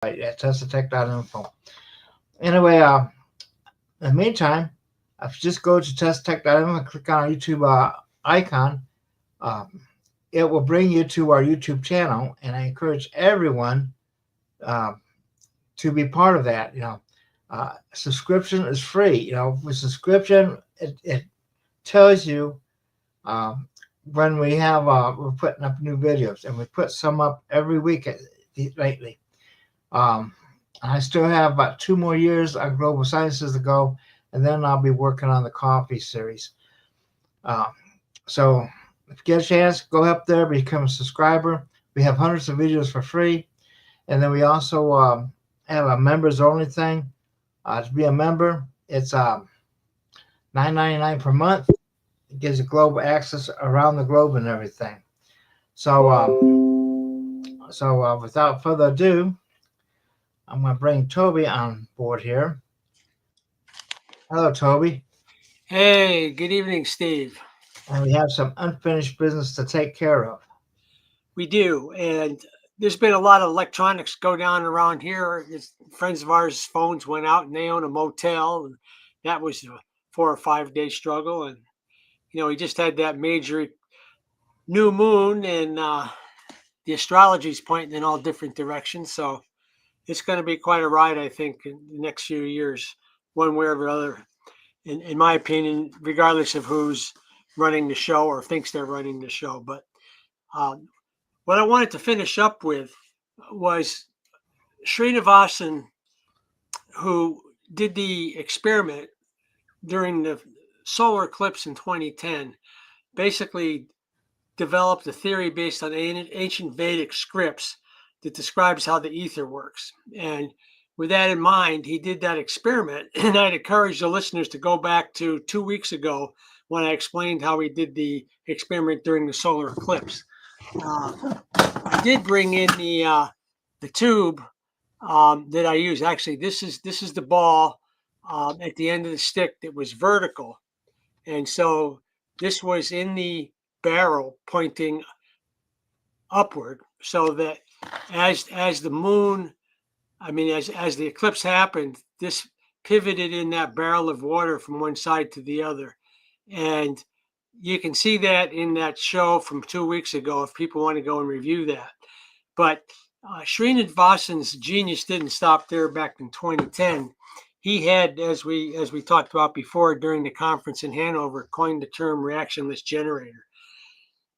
at testtech.info. Anyway, in the meantime, if you just go to testtech.info and click on our YouTube icon, uh, it will bring you to our YouTube channel, and I encourage everyone uh, to be part of that. Subscription is free. With subscription, it tells you um, when we're putting up new videos, and we put some up every week lately. Um, I still have about 2 more years on global sciences to go, and then I'll be working on the coffee series. Um, so if you get a chance, go up there, become a subscriber. We have hundreds of videos for free, and then we also have a members only thing. To be a member, it's $9.99 per month. It gives you global access around the globe and everything. So without further ado, I'm going to bring Toby on board here. Hello, Toby. Hey, good evening, Steve. And we have some unfinished business to take care of. We do, and there's been a lot of electronics go down around here. Friends of ours' phones went out, and they own a motel, and that was a 4 or 5 day struggle. And we just had that major new moon, and the astrology's pointing in all different directions. So it's going to be quite a ride, I think, in the next few years, one way or the other. In my opinion, regardless of who's running the show or thinks they're running the show. But what I wanted to finish up with was Srinivasan, who did the experiment during the solar eclipse in 2010, basically developed a theory based on ancient Vedic scripts that describes how the ether works. And with that in mind, he did that experiment. And I'd encourage the listeners to go back to 2 weeks ago when I explained how he did the experiment during the solar eclipse. I did bring in the tube that I use. Actually, this is the ball at the end of the stick that was vertical, and so this was in the barrel pointing upward, so that as the moon, as the eclipse happened, this pivoted in that barrel of water from one side to the other, and you can see that in that show from 2 weeks ago if people want to go and review that. But Srinivasan's genius didn't stop there back in 2010. He had, as we talked about before during the conference in Hanover, coined the term reactionless generator.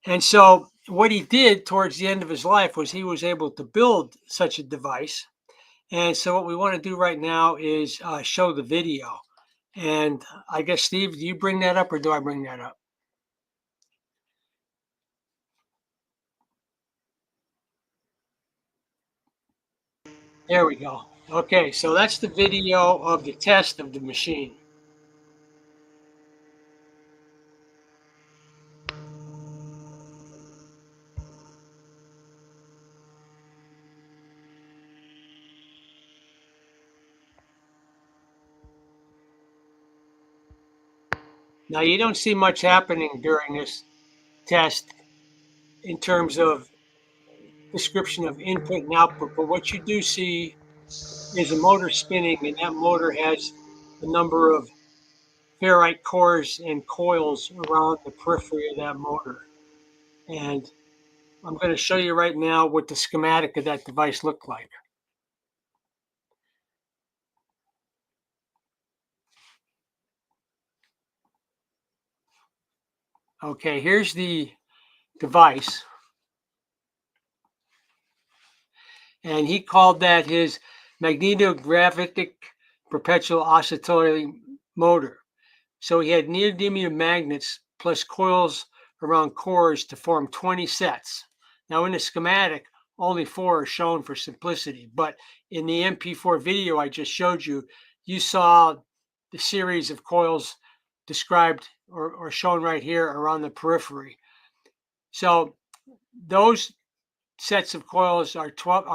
And so what he did towards the end of his life was he was able to build such a device. And so what we want to do right now is show the video. And I guess, Steve, do you bring that up or do I bring that up? There we go. Okay, so that's the video of the test of the machine. Now, you don't see much happening during this test in terms of description of input and output, but what you do see is a motor spinning, and that motor has a number of ferrite cores and coils around the periphery of that motor. And I'm going to show you right now what the schematic of that device looked like. Okay, here's the device. And he called that his magnetogravitic perpetual oscillatory motor. So he had neodymium magnets plus coils around cores to form 20 sets. Now in the schematic, only 4 are shown for simplicity, but in the MP4 video I just showed you, you saw the series of coils described or shown right here around the periphery. So those sets of coils are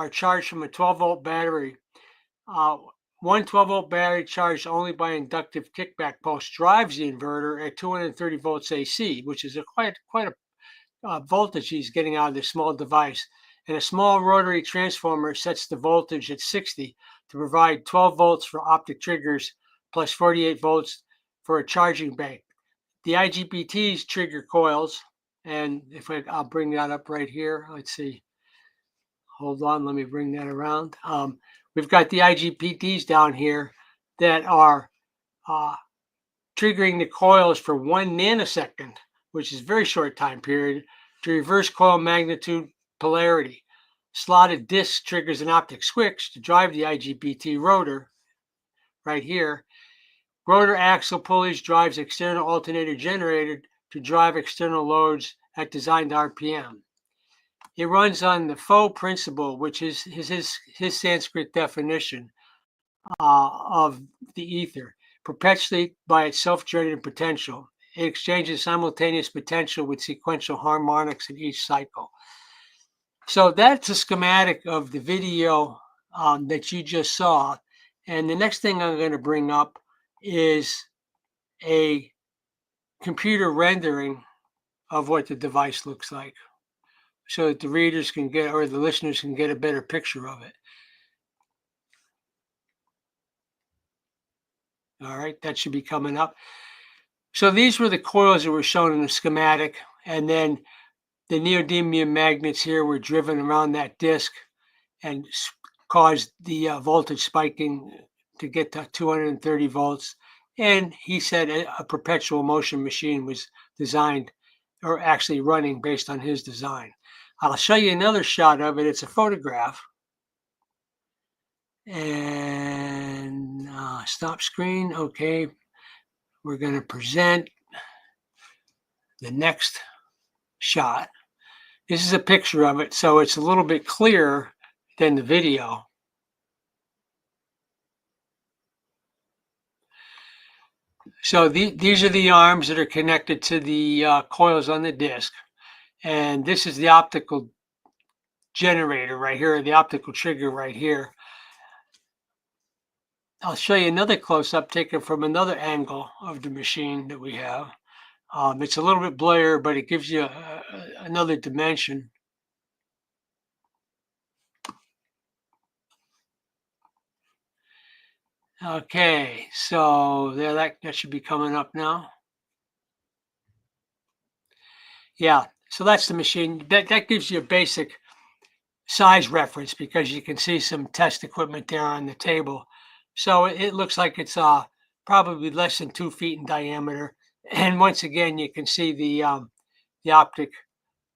charged from a 12-volt battery. One 12-volt battery charged only by inductive kickback pulse drives the inverter at 230 volts AC, which is quite a voltage he's getting out of this small device. and a small rotary transformer sets the voltage at 60 to provide 12 volts for optic triggers plus 48 volts for a charging bank. The IGBT's trigger coils, and I'll bring that up right here. Let's see. Hold on, let me bring that around. We've got the IGBTs down here that are triggering the coils for 1 nanosecond, which is a very short time period, to reverse coil magnitude polarity. Slotted disc triggers an optic switch to drive the IGBT rotor right here. Rotor axle pulleys drives external alternator generator to drive external loads at designed RPM. It runs on the faux principle, which is his Sanskrit definition of the ether, perpetually by its self-generated potential. It exchanges simultaneous potential with sequential harmonics in each cycle. So that's a schematic of the video that you just saw. And the next thing I'm going to bring up is a computer rendering of what the device looks like, so that the readers can get, or the listeners can get, a better picture of it. All right, that should be coming up. So these were the coils that were shown in the schematic, and then the neodymium magnets here were driven around that disc and caused the voltage spiking to get to 230 volts. And he said a perpetual motion machine was designed, or actually running, based on his design. I'll show you another shot of it. It's a photograph. And stop screen. Okay. We're going to present the next shot. This is a picture of it, so it's a little bit clearer than the video. So these are the arms that are connected to the coils on the disc. And this is the optical generator right here, the optical trigger right here. I'll show you another close-up taken from another angle of the machine that we have. It's a little bit blurry, but it gives you another dimension. Okay, so there, that should be coming up now. Yeah, so that's the machine. That gives you a basic size reference, because you can see some test equipment there on the table. So it looks like it's probably less than 2 feet in diameter. And once again, you can see the optic,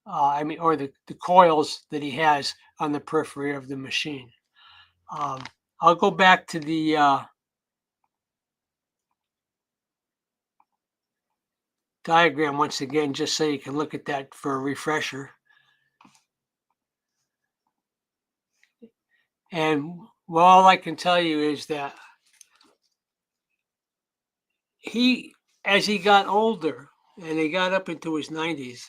or the coils that he has on the periphery of the machine. I'll go back to the diagram once again, just so you can look at that for a refresher. And well, all I can tell you is that as he got older and he got up into his 90s,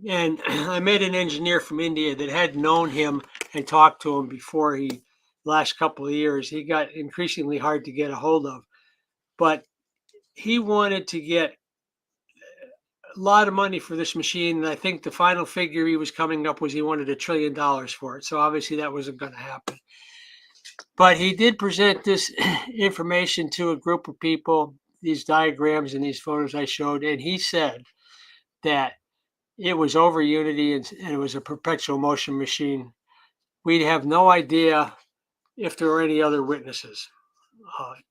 and I met an engineer from India that had known him and talked to him before last couple of years. He got increasingly hard to get a hold of, but he wanted to get a lot of money for this machine. And I think the final figure he was coming up was he wanted $1 trillion for it. So obviously that wasn't going to happen. But he did present this information to a group of people, these diagrams and these photos I showed, and he said that it was over Unity and it was a perpetual motion machine. We'd have no idea if there were any other witnesses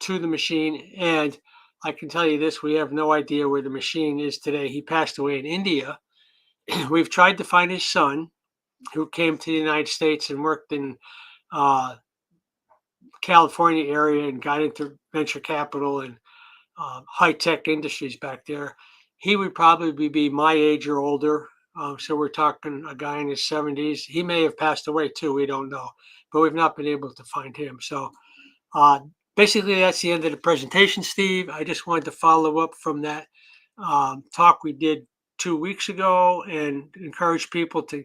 to the machine. And I can tell you this, we have no idea where the machine is today. He passed away in India. We've tried to find his son, who came to the United States and worked in California area and got into venture capital and high-tech industries back there. He would probably be my age or older. So we're talking a guy in his 70s. He may have passed away too. We don't know, but we've not been able to find him. So basically, that's the end of the presentation, Steve. I just wanted to follow up from that talk we did 2 weeks ago and encourage people to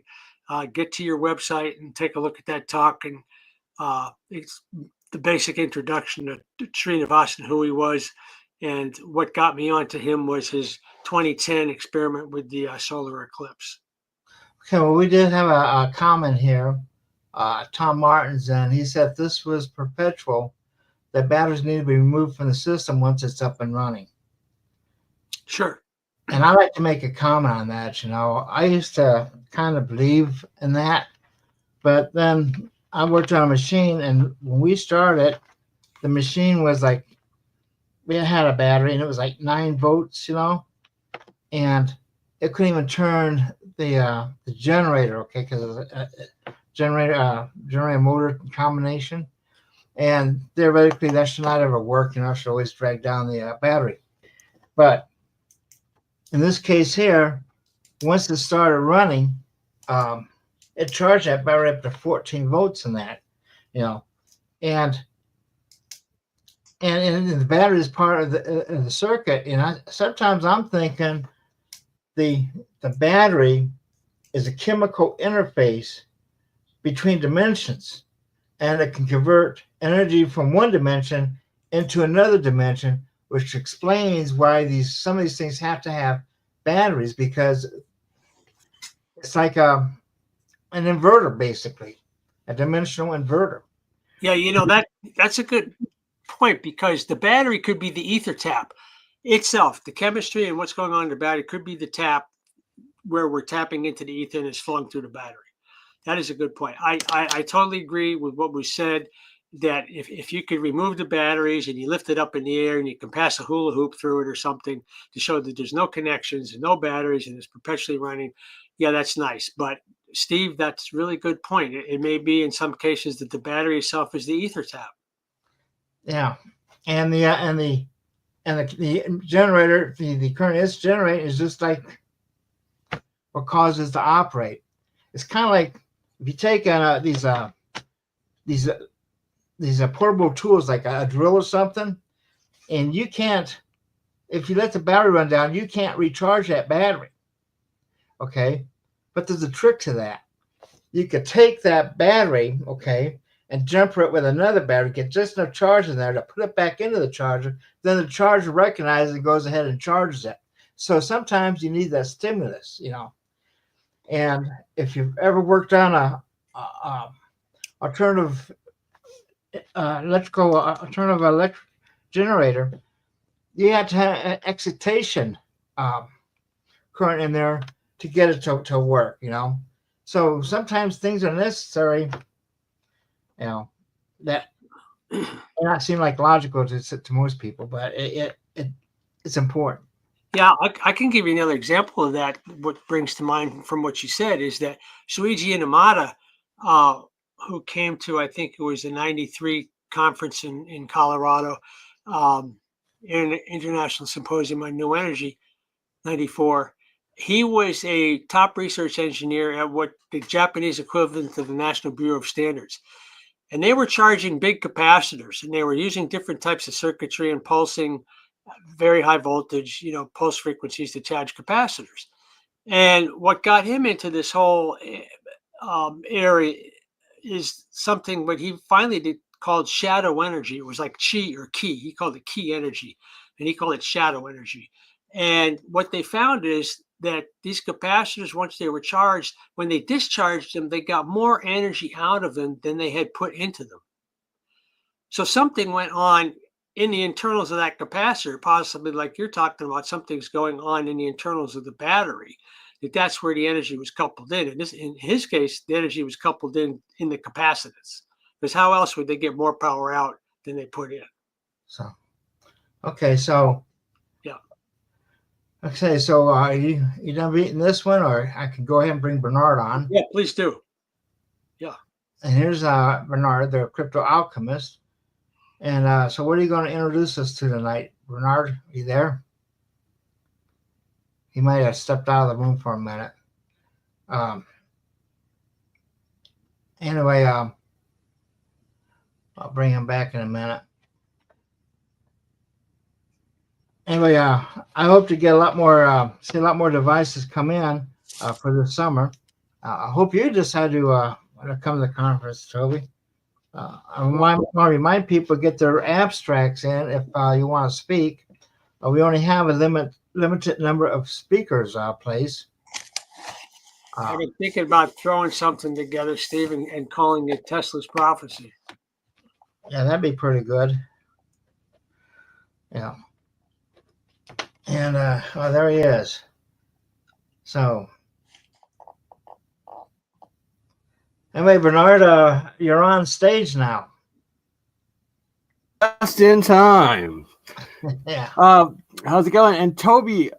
get to your website and take a look at that talk. And it's the basic introduction to Srinivasan, who he was. And what got me onto him was his 2010 experiment with the solar eclipse. Okay, well, we did have a comment here. Tom Martins, and he said this was perpetual, that batteries need to be removed from the system once it's up and running. Sure. And I like to make a comment on that. I used to kind of believe in that, but then I worked on a machine, and when we started, the machine was like, we had a battery, and it was like 9 volts, and it couldn't even turn the generator, okay, because it was a generator motor combination, and theoretically that should not ever work. It should always drag down the battery. But in this case here, once it started running, it charged that battery up to 14 volts in that, and the battery is part of the circuit. Sometimes I'm thinking the battery is a chemical interface between dimensions, and it can convert energy from one dimension into another dimension, which explains why some of these things have to have batteries, because it's like an inverter, basically, a dimensional inverter. Yeah, that's a good point, because the battery could be the ether tap itself. The chemistry and what's going on in the battery could be the tap where we're tapping into the ether and it's flowing through the battery. That is a good point. I totally agree with what was said, that if you could remove the batteries and you lift it up in the air and you can pass a hula hoop through it or something to show that there's no connections and no batteries and it's perpetually running, yeah, that's nice. But Steve, that's a really good point. It may be in some cases that the battery itself is the ether tap. Yeah, and the generator, the current it's generating is just like what causes to operate. It's kind of like if you take these portable tools like a drill or something, and you can't, if you let the battery run down, you can't recharge that battery. Okay, but there's a trick to that. You could take that battery, okay, and jumper it with another battery, get just enough charge in there to put it back into the charger. Then the charger recognizes it, goes ahead and charges it. So sometimes you need that stimulus, And if you've ever worked on a alternative electric generator, you have to have an excitation current in there to get it to work, So sometimes things are necessary, that may not seem like logical to most people, but it's important. Yeah, I can give you another example of that. What brings to mind from what you said is that Shuichi Inamata, who came to, I think it was the 93 conference in Colorado, in an international symposium on new energy, 94. He was a top research engineer at what the Japanese equivalent of the National Bureau of Standards. And they were charging big capacitors, and they were using different types of circuitry and pulsing very high voltage, pulse frequencies to charge capacitors. And what got him into this whole area is something what he finally did called shadow energy. It was like chi or ki. He called it ki energy, and he called it shadow energy. And what they found is that these capacitors, once they were charged, when they discharged them, they got more energy out of them than they had put into them. So something went on in the internals of that capacitor, possibly like you're talking about, something's going on in the internals of the battery, that's where the energy was coupled in. And in his case, the energy was coupled in the capacitance, because how else would they get more power out than they put in? So, okay, so yeah. Okay, so are you done reading this one, or I can go ahead and bring Bernard on? Yeah, please do. Yeah. And here's Bernard, the crypto alchemist. And so what are you going to introduce us to tonight? Bernard, are you there? He might have stepped out of the room for a minute. Anyway, I'll bring him back in a minute. Anyway, I hope to get see a lot more devices come in for this summer. I hope you decide to come to the conference, Toby. I want to remind people to get their abstracts in if you want to speak. We only have a limited number of speakers, please. I've been thinking about throwing something together, Steve, and calling it Tesla's prophecy. Yeah, that'd be pretty good. Yeah. And oh, there he is. So anyway, Bernard, you're on stage now. Just in time. Yeah. How's it going? And Toby,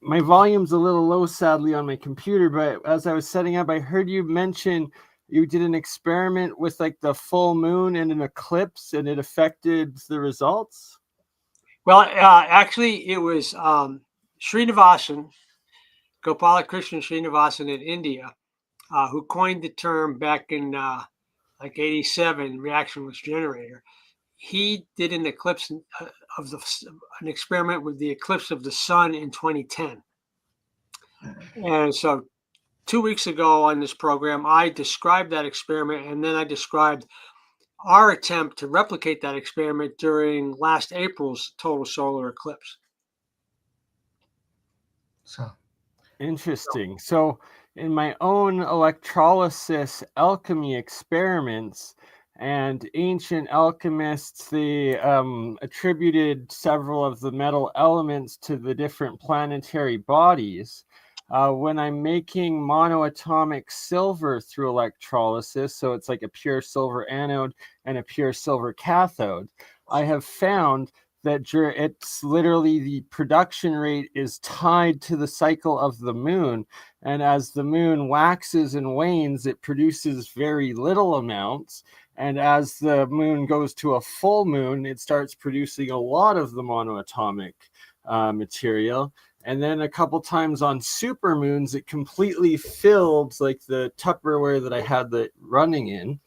my volume's a little low, sadly, on my computer, but as I was setting up, I heard you mention you did an experiment with like the full moon and an eclipse, and it affected the results. Well, actually, it was Srinivasan, Gopalakrishnan Srinivasan in India, who coined the term back in like 87, reactionless generator. He did an eclipse an experiment with the eclipse of the sun in 2010. And so 2 weeks ago on this program, I described that experiment, and then I described our attempt to replicate that experiment during last April's total solar eclipse. So Interesting. So in my own electrolysis alchemy experiments, and ancient alchemists, they attributed several of the metal elements to the different planetary bodies. When I'm making monoatomic silver through electrolysis, so it's like a pure silver anode and a pure silver cathode, I have found that it's literally the production rate is tied to the cycle of the moon. And as the moon waxes and wanes, it produces very little amounts. And as the moon goes to a full moon, it starts producing a lot of the monoatomic material. And then a couple times on super moons, it completely filled like the Tupperware that I had that running in.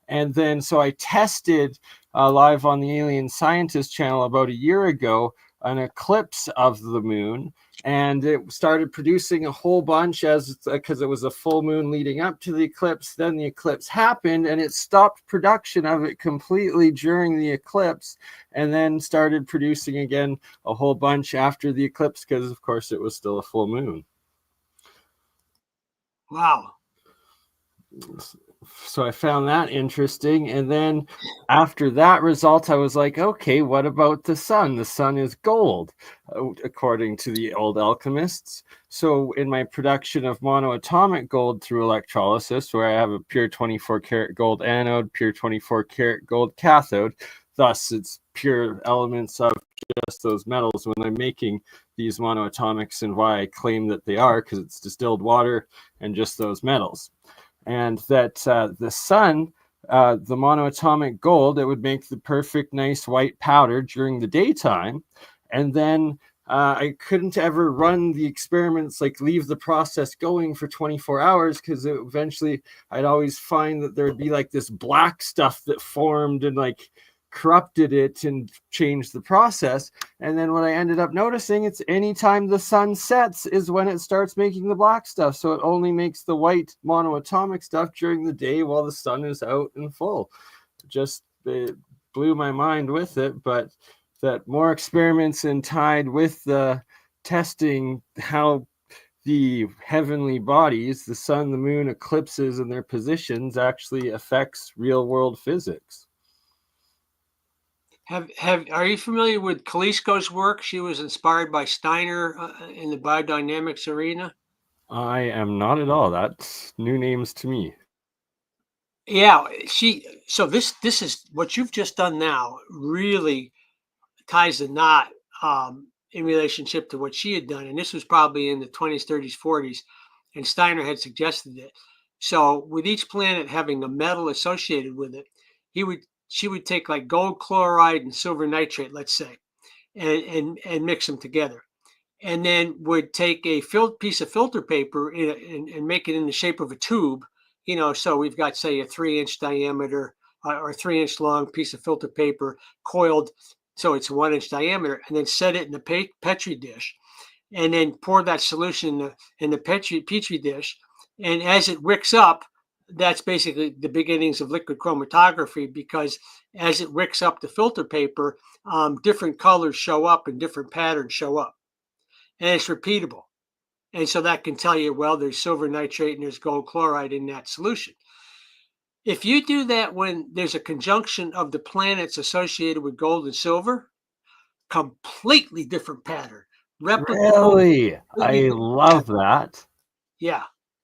And then so I tested live on the Alien Scientist channel about a year ago an eclipse of the moon, and it started producing a whole bunch because it was a full moon leading up to the eclipse. Then the eclipse happened and it stopped production of it completely during the eclipse, and then started producing again a whole bunch after the eclipse because of course it was still a full moon. Wow. So I found that interesting. And then after that result, I was like, okay, what about the sun? The sun is gold, according to the old alchemists. So in my production of monoatomic gold through electrolysis, where I have a pure 24 karat gold anode, pure 24 karat gold cathode, thus it's pure elements of just those metals when I'm making these monoatomics, and why I claim that they are, because it's distilled water and just those metals. And that the sun, the monoatomic gold, it would make the perfect nice white powder during the daytime. And then I couldn't ever run the experiments, like leave the process going for 24 hours, because eventually I'd always find that there would be like this black stuff that formed and like corrupted it and changed the process. And then what I ended up noticing, it's anytime the sun sets is when it starts making the black stuff. So it only makes the white monoatomic stuff during the day while the sun is out and full. Just it blew my mind with it. But that more experiments and tied with the testing how the heavenly bodies, the sun, the moon, eclipses, and their positions actually affects real world physics. Are you familiar with Kalisko's work? She was inspired by Steiner in the biodynamics arena. I am not at all. That's new names to me. Yeah, so this is what you've just done now really ties the knot in relationship to what she had done. And this was probably in the 20s, 30s, 40s, and Steiner had suggested it. So with each planet having a metal associated with it, she would take like gold chloride and silver nitrate, let's say, and mix them together, and then would take a piece of filter paper and make it in the shape of a tube. So we've got, say, a 3-inch diameter or 3-inch long piece of filter paper coiled, so it's 1-inch diameter, and then set it in the Petri dish, and then pour that solution in the Petri dish, and as it wicks up, that's basically the beginnings of liquid chromatography, because as it wicks up the filter paper, different colors show up and different patterns show up, and it's repeatable. And so that can tell you, well, there's silver nitrate and there's gold chloride in that solution. If you do that when there's a conjunction of the planets associated with gold and silver, completely different pattern. Really? I love that. Yeah,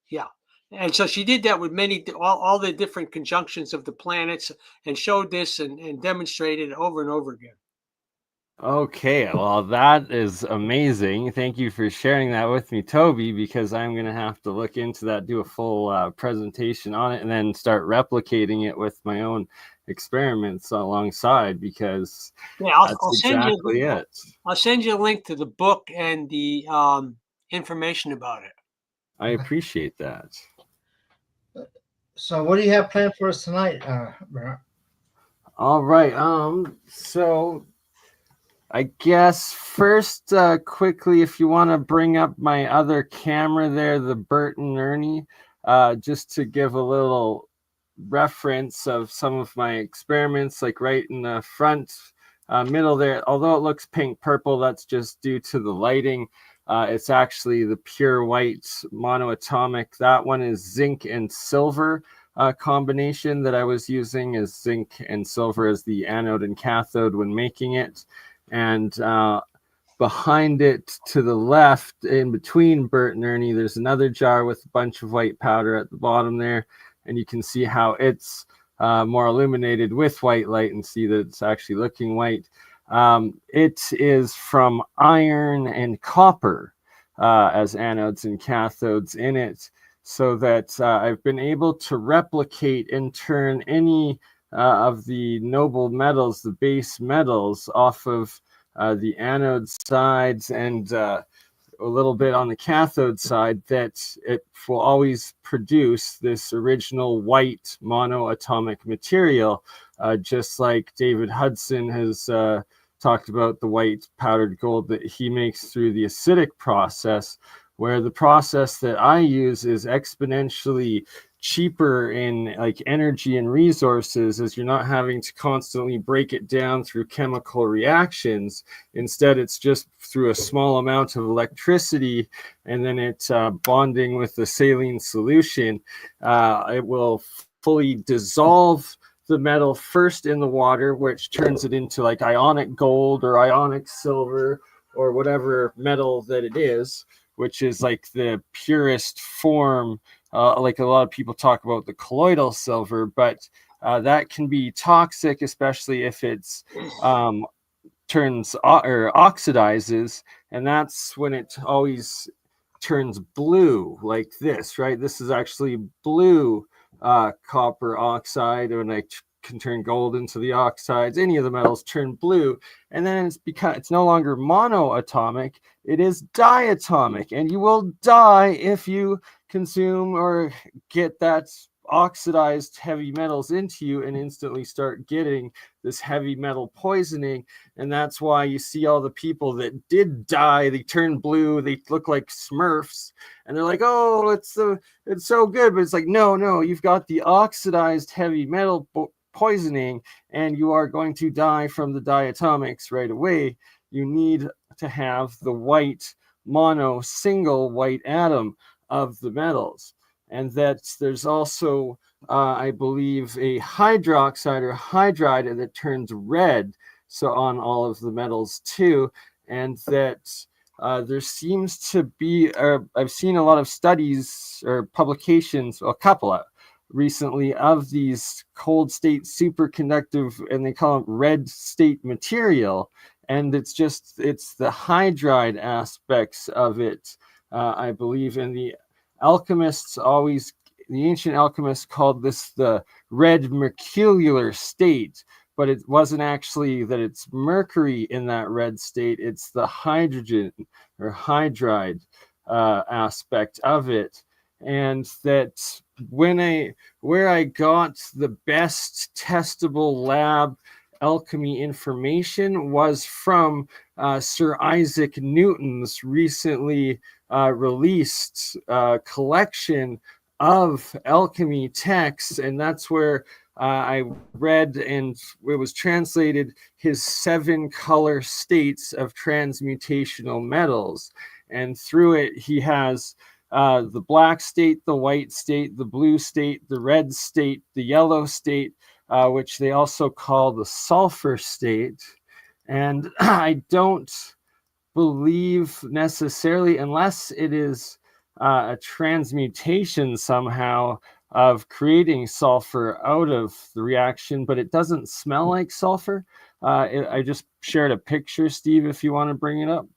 yeah. And so she did that with all the different conjunctions of the planets and showed this and demonstrated it over and over again. Okay, well, that is amazing. Thank you for sharing that with me, Toby, because I'm going to have to look into that, do a full presentation on it, and then start replicating it with my own experiments alongside, because that's exactly it. I'll send you a link to the book and the information about it. I appreciate that. So what do you have planned for us tonight, Bernard? All right. So I guess first, quickly, if you want to bring up my other camera there, the BurnEye, just to give a little reference of some of my experiments, like right in the front middle there. Although it looks pink purple, that's just due to the lighting. It's actually the pure white monoatomic. That one is zinc and silver combination that I was using, as zinc and silver as the anode and cathode when making it. And behind it to the left, in between BurnEye, there's another jar with a bunch of white powder at the bottom there. And you can see how it's more illuminated with white light and see that it's actually looking white. It is from iron and copper as anodes and cathodes in it, so that I've been able to replicate and turn any of the noble metals, the base metals, off of the anode sides and a little bit on the cathode side, that it will always produce this original white monoatomic material, just like David Hudson has talked about the white powdered gold that he makes through the acidic process, where the process that I use is exponentially cheaper in like energy and resources, as you're not having to constantly break it down through chemical reactions. Instead, it's just through a small amount of electricity, and then it's bonding with the saline solution. It will fully dissolve the metal first in the water, which turns it into like ionic gold or ionic silver or whatever metal that it is, which is like the purest form. Like a lot of people talk about the colloidal silver, but that can be toxic, especially if it's turns or oxidizes, and that's when it always turns blue like this, right? This is actually blue copper oxide, and I can turn gold into the oxides. Any of the metals turn blue, and then it's no longer monoatomic, it is diatomic, and you will die if you consume or get that oxidized heavy metals into you and instantly start getting this heavy metal poisoning. And that's why you see all the people that did die, they turn blue, they look like Smurfs, and they're like, oh, it's so good, but it's like, no, you've got the oxidized heavy metal poisoning, and you are going to die from the diatomics right away. You need to have the white single white atom of the metals. And that there's also, I believe, a hydroxide or hydride that turns red, so on all of the metals too. And that there seems to be, I've seen a lot of studies or publications, a couple recently, of these cold state superconductive, and they call it red state material. And it's the hydride aspects of it, I believe. And the ancient alchemists called this the red mercurial state, but it wasn't actually that it's mercury in that red state, it's the hydrogen or hydride aspect of it. And that where I got the best testable lab alchemy information was from Sir Isaac Newton's recently released collection of alchemy texts, and that's where I read, and it was translated, his 7 color states of transmutational metals. and through it he has the black state, the white state, the blue state, the red state, the yellow state, which they also call the sulfur state. And I don't believe necessarily, unless it is a transmutation somehow of creating sulfur out of the reaction, but it doesn't smell like sulfur. I just shared a picture, Steve, if you want to bring it up.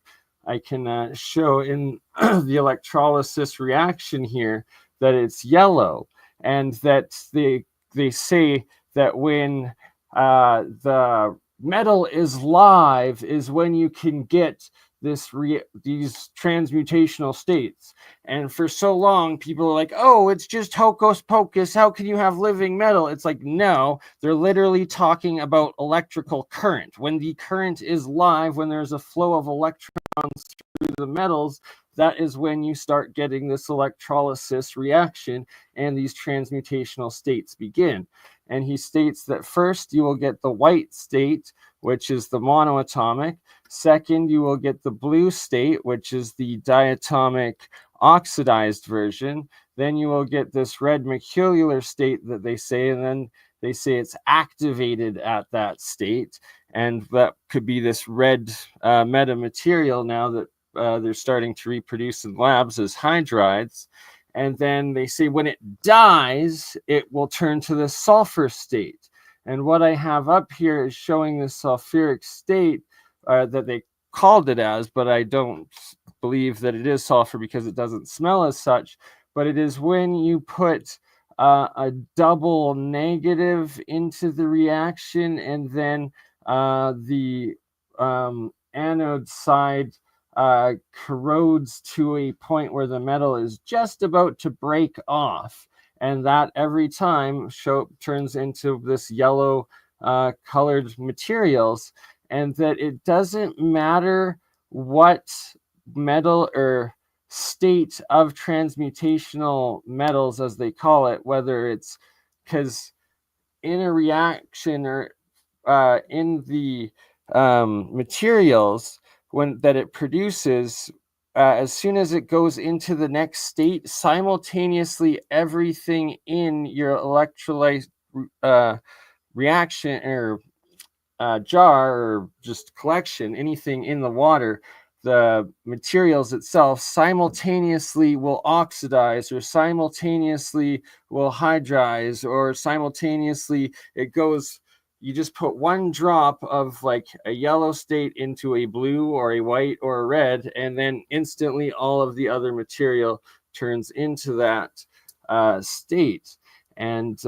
I can show in the electrolysis reaction here that it's yellow, and that they say that when the metal is live is when you can get these transmutational states. And for so long, people are like, oh, it's just hocus pocus. How can you have living metal? It's like, no, they're literally talking about electrical current. When the current is live, when there's a flow of electrons through the metals, that is when you start getting this electrolysis reaction and these transmutational states begin. And he states that first you will get the white state, which is the monoatomic. Second, you will get the blue state, which is the diatomic oxidized version. Then you will get this red macular state that they say, and then they say it's activated at that state. And that could be this red metamaterial now that they're starting to reproduce in labs as hydrides. And then they say when it dies, it will turn to the sulfur state. And what I have up here is showing the sulfuric state that they called it as, but I don't believe that it is sulfur because it doesn't smell as such. But it is when you put a double negative into the reaction, and then the anode side corrodes to a point where the metal is just about to break off, and that every time turns into this yellow colored materials, and that it doesn't matter what metal or state of transmutational metals, as they call it, whether it's because in a reaction or in the materials that it produces, as soon as it goes into the next state, simultaneously everything in your electrolyte reaction or jar or just collection, anything in the water, the materials itself simultaneously will oxidize, or simultaneously will hydrize, or simultaneously it goes. You just put one drop of like a yellow state into a blue or a white or a red, and then instantly all of the other material turns into that state. And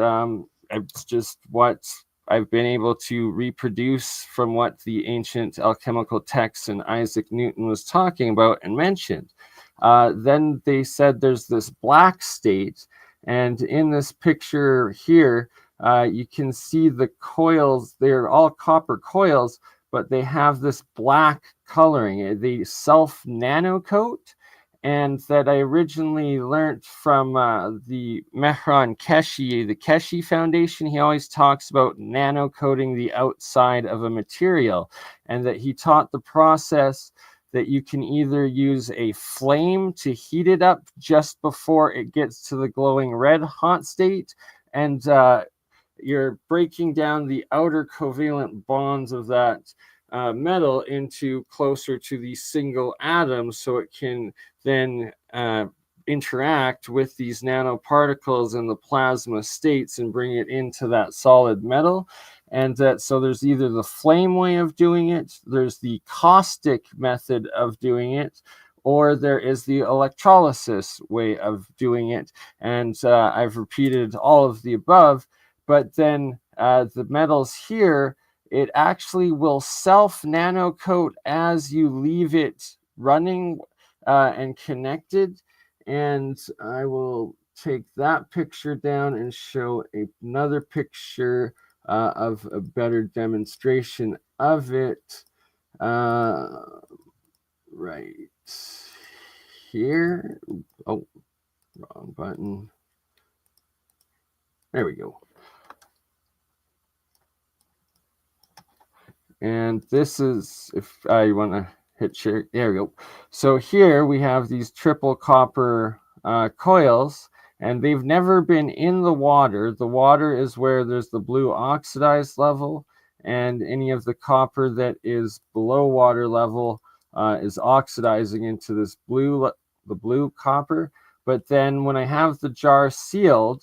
it's just what I've been able to reproduce from what the ancient alchemical texts and Isaac Newton was talking about and mentioned. Then they said there's this black state, and in this picture here, you can see the coils. They're all copper coils, but they have this black coloring. They self-nanocoat, and that I originally learned from the Mehran Keshi, the Keshi Foundation. He always talks about nanocoating the outside of a material, and that he taught the process that you can either use a flame to heat it up just before it gets to the glowing red hot state, and you're breaking down the outer covalent bonds of that metal into closer to the single atom, so it can then interact with these nanoparticles in the plasma states and bring it into that solid metal. And that, so there's either the flame way of doing it, there's the caustic method of doing it, or there is the electrolysis way of doing it. And I've repeated all of the above, but then the metals here, it actually will self-nanocoat as you leave it running and connected. And I will take that picture down and show another picture of a better demonstration of it right here. Oh, wrong button. There we go. And this is, if I want to picture. There we go. So here we have these triple copper coils, and they've never been in the water. The water is where there's the blue oxidized level, and any of the copper that is below water level is oxidizing into this the blue copper. But then when I have the jar sealed,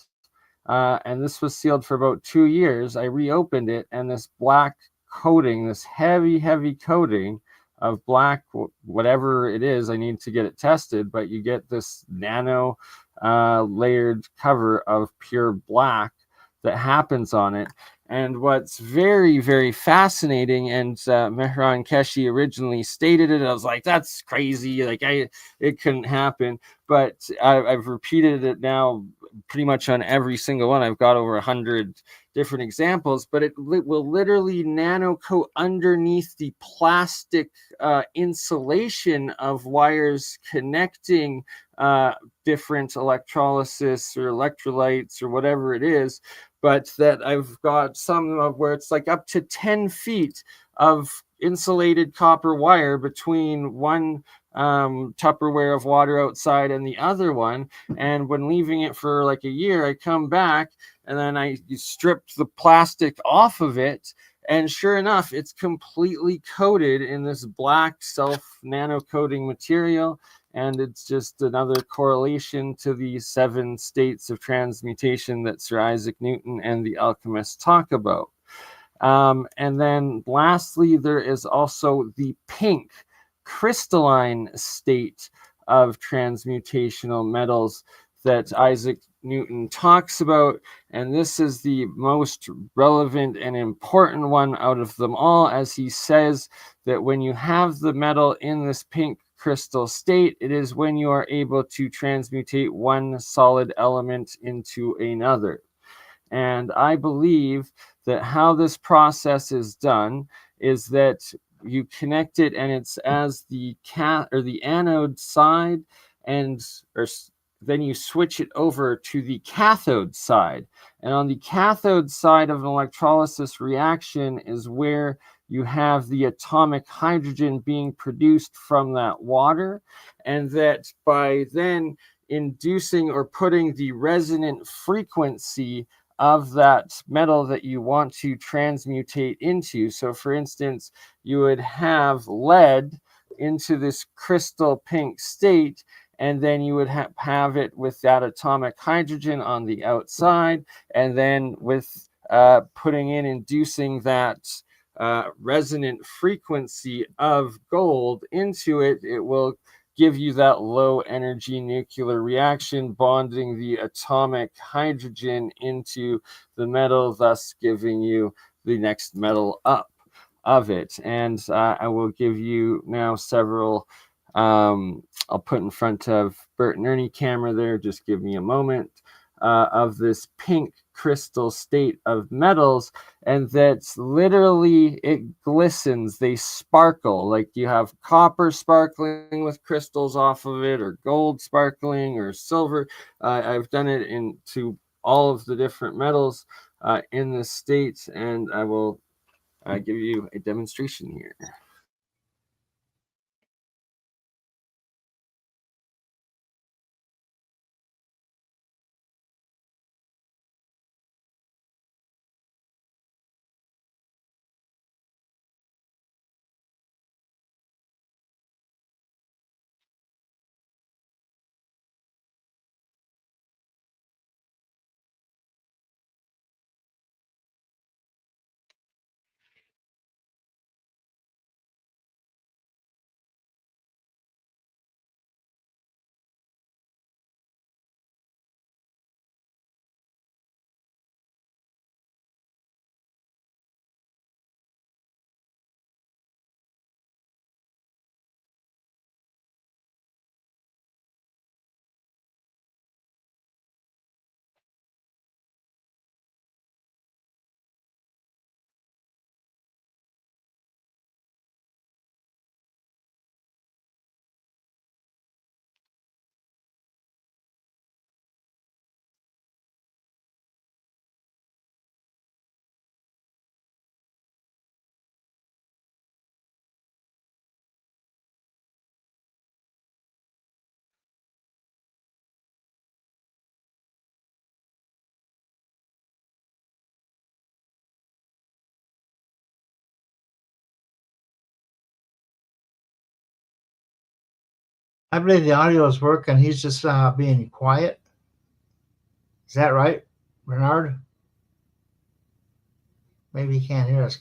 and this was sealed for about 2 years, I reopened it, and this black coating, this heavy, heavy coating of black, whatever it is, I need to get it tested, but you get this nano layered cover of pure black that happens on it. And what's very, very fascinating, and Mehran Keshi originally stated it, I was like, that's crazy, like it couldn't happen. But I've repeated it now pretty much on every single one. I've got over 100 different examples, but it will literally nano coat underneath the plastic insulation of wires connecting different electrolysis or electrolytes or whatever it is. But that I've got some of where it's like up to 10 feet of insulated copper wire between one Tupperware of water outside and the other one. And when leaving it for like a year, I come back and then I stripped the plastic off of it. And sure enough, it's completely coated in this black self nano coating material. And it's just another correlation to the 7 states of transmutation that Sir Isaac Newton and the alchemists talk about. And then lastly, there is also the pink crystalline state of transmutational metals that Isaac Newton talks about. And this is the most relevant and important one out of them all, as he says that when you have the metal in this pink crystal state, it is when you are able to transmutate one solid element into another. And I believe that how this process is done is that you connect it, and it's as the anode side, and then you switch it over to the cathode side. And on the cathode side of an electrolysis reaction is where you have the atomic hydrogen being produced from that water, and that by then inducing or putting the resonant frequency of that metal that you want to transmutate into. So for instance, you would have lead into this crystal pink state, and then you would have it with that atomic hydrogen on the outside, and then with inducing that resonant frequency of gold into it, it will give you that low energy nuclear reaction, bonding the atomic hydrogen into the metal, thus giving you the next metal up of it. And I will give you now several, I'll put in front of Bert and Ernie camera there, just give me a moment, of this pink crystal state of metals, and that's literally, it glistens, they sparkle, like you have copper sparkling with crystals off of it, or gold sparkling, or silver. I've done it into all of the different metals in this state, and I will give you a demonstration here. I believe the audio is working. He's just being quiet. Is that right, Bernard? Maybe he can't hear us.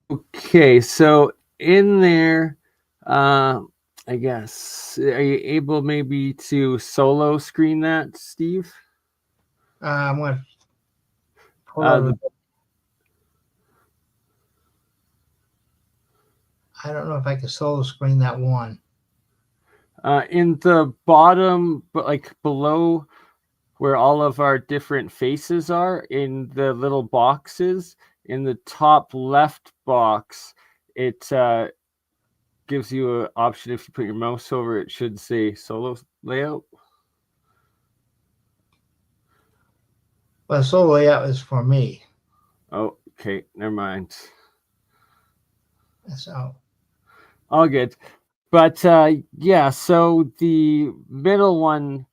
Okay, so in there, I guess, are you able maybe to solo screen that, Steve? I'm going to pull out. I don't know if I can solo screen that one. In the bottom, but like below where all of our different faces are, in the little boxes, in the top left box, it gives you an option. If you put your mouse over it, should say solo layout. Well, solo layout is for me. Oh, okay, never mind. So All good. But yeah, so the middle one,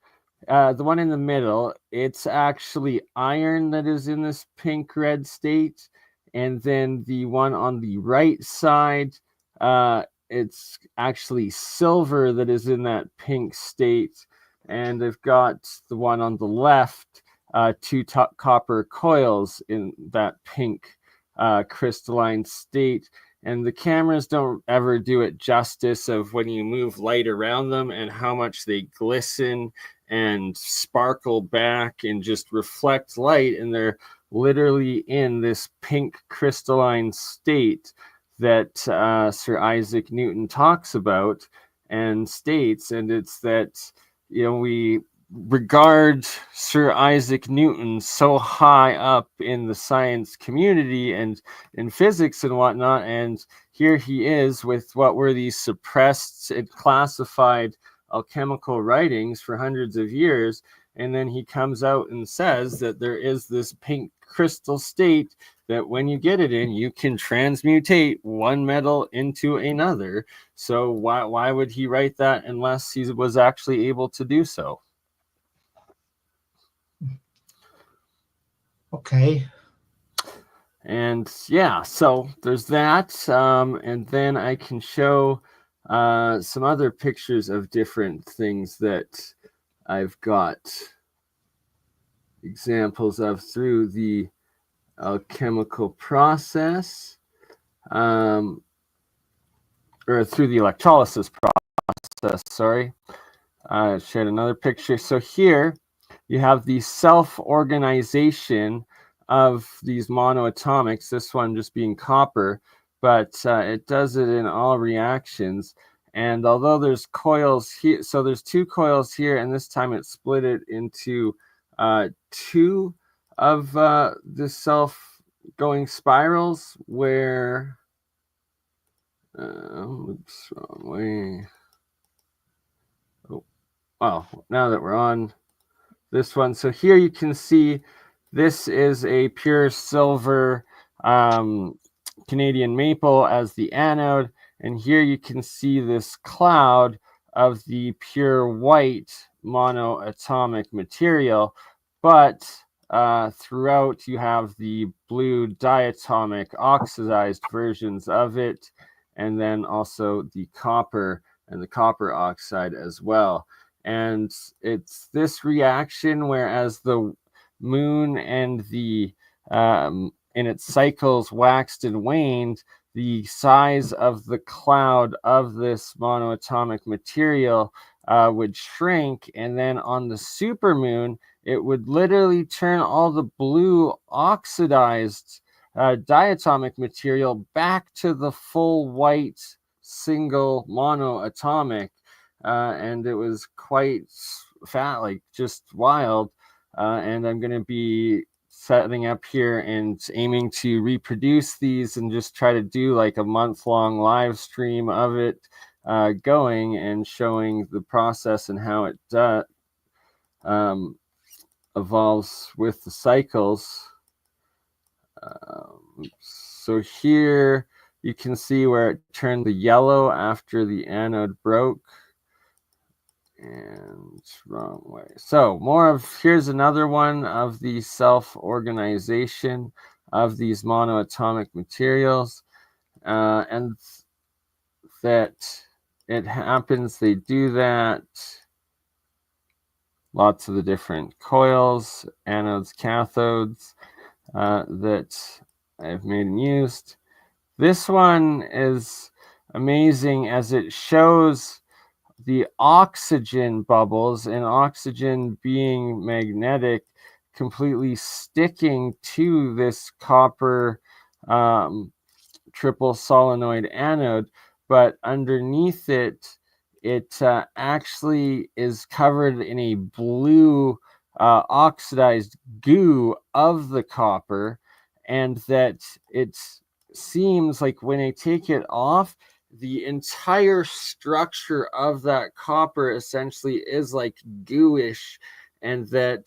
the one in the middle, it's actually iron that is in this pink red state. And then the one on the right side, it's actually silver that is in that pink state. And I've got the one on the left, two copper coils in that pink crystalline state. And the cameras don't ever do it justice of when you move light around them and how much they glisten and sparkle back and just reflect light. And they're literally in this pink crystalline state that Sir Isaac Newton talks about and states. And it's that, we regard Sir Isaac Newton so high up in the science community and in physics and whatnot, and here he is with what were these suppressed and classified alchemical writings for hundreds of years, and then he comes out and says that there is this pink crystal state that when you get it in, you can transmutate one metal into another. So why would he write that unless he was actually able to do so? okay. And yeah, so there's that. And then I can show some other pictures of different things that I've got examples of through the alchemical process, or through the electrolysis process, sorry. I shared another picture. So here you have the self-organization of these monoatomics, this one just being copper, but it does it in all reactions. And although there's coils here, so there's two coils here, and this time it split it into two of the self-going spirals where, oops, wrong way. Well, now that we're on this one, so here you can see this is a pure silver Canadian maple as the anode, and here you can see this cloud of the pure white monoatomic material, but throughout you have the blue diatomic oxidized versions of it, and then also the copper and the copper oxide as well. And it's this reaction, whereas the moon and the in its cycles waxed and waned, the size of the cloud of this monoatomic material would shrink, and then on the supermoon it would literally turn all the blue oxidized diatomic material back to the full white single monoatomic. And it was quite fat, like just wild. And I'm going to be setting up here and aiming to reproduce these and just try to do like a month-long live stream of it going and showing the process and how it evolves with the cycles. So here you can see where it turned the yellow after the anode broke. And wrong way. So here's another one of the self-organization of these monoatomic materials. And that it happens. They do that. Lots of the different coils, anodes, cathodes that I've made and used. This one is amazing as it shows the oxygen bubbles, and oxygen being magnetic, completely sticking to this copper triple solenoid anode, but underneath it, it actually is covered in a blue oxidized goo of the copper, and that it seems like when I take it off, the entire structure of that copper essentially is like gooish, and that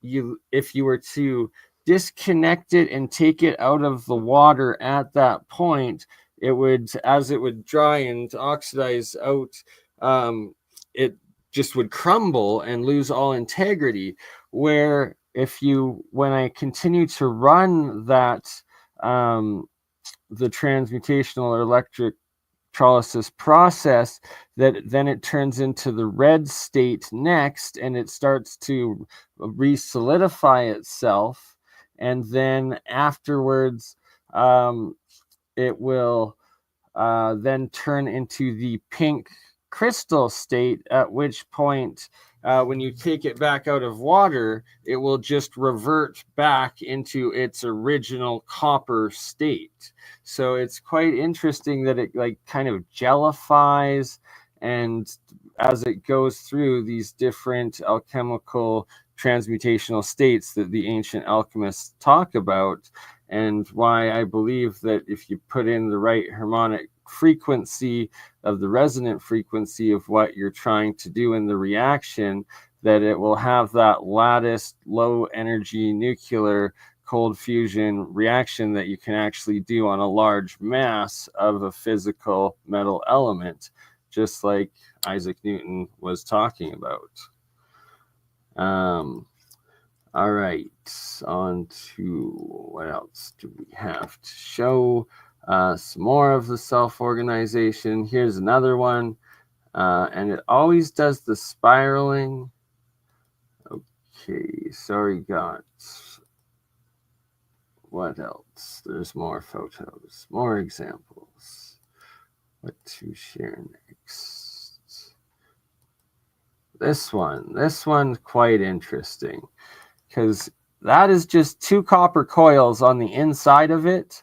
if you were to disconnect it and take it out of the water at that point, it would, as it would dry and oxidize out, it just would crumble and lose all integrity. Where when I continue to run that, the transmutational or electrolysis process, that then it turns into the red state next, and it starts to re-solidify itself, and then afterwards it will then turn into the pink crystal state, at which point when you take it back out of water, it will just revert back into its original copper state. So it's quite interesting that it like kind of jellifies, and as it goes through these different alchemical transmutational states that the ancient alchemists talk about, and why I believe that if you put in the right harmonic frequency of the resonant frequency of what you're trying to do in the reaction, that it will have that latticed low energy nuclear cold fusion reaction that you can actually do on a large mass of a physical metal element, just like Isaac Newton was talking about. All right, on to what else do we have to show? Some more of the self-organization. Here's another one, and it always does the spiraling. Okay, sorry, got what else? There's more photos, more examples. What to share next? This one's quite interesting, because that is just 2 copper coils on the inside of it,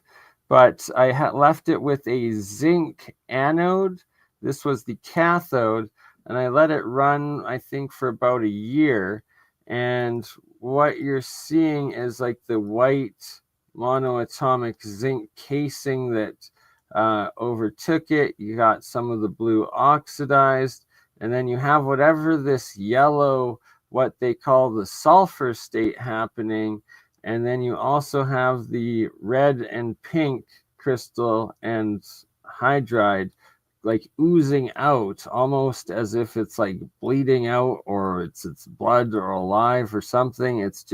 but I left it with a zinc anode. This was the cathode, and I let it run, I think, for about a year. And what you're seeing is like the white monoatomic zinc casing that overtook it. You got some of the blue oxidized, and then you have whatever this yellow, what they call the sulfur state happening, and then you also have the red and pink crystal and hydride like oozing out, almost as if it's like bleeding out, or it's blood or alive or something. It's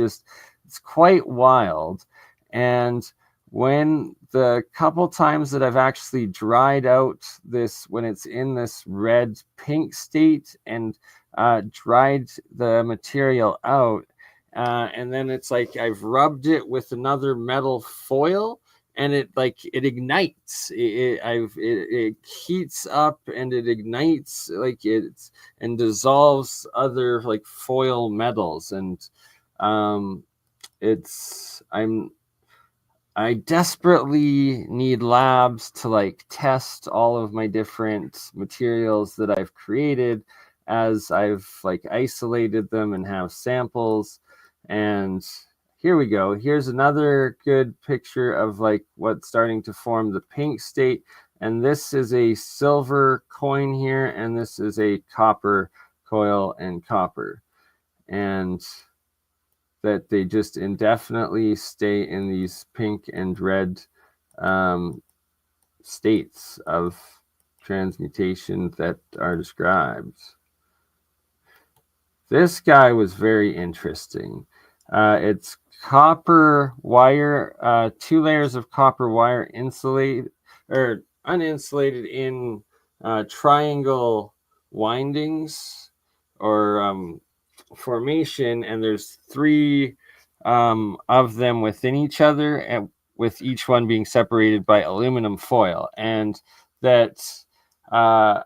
quite wild. And when the couple times that I've actually dried out this, when it's in this red pink state, and dried the material out, and then it's like I've rubbed it with another metal foil, and it ignites. It heats up, and it ignites and dissolves other like foil metals. And I desperately need labs to like test all of my different materials that I've created, as I've like isolated them and have samples. And here we go. Here's another good picture of like what's starting to form the pink state. And this is a silver coin here, and this is a copper coil and copper. And that they just indefinitely stay in these pink and red states of transmutation that are described. This guy was very interesting. It's copper wire, 2 layers of copper wire insulated or uninsulated in triangle windings or formation, and there's 3 of them within each other, and with each one being separated by aluminum foil. And that I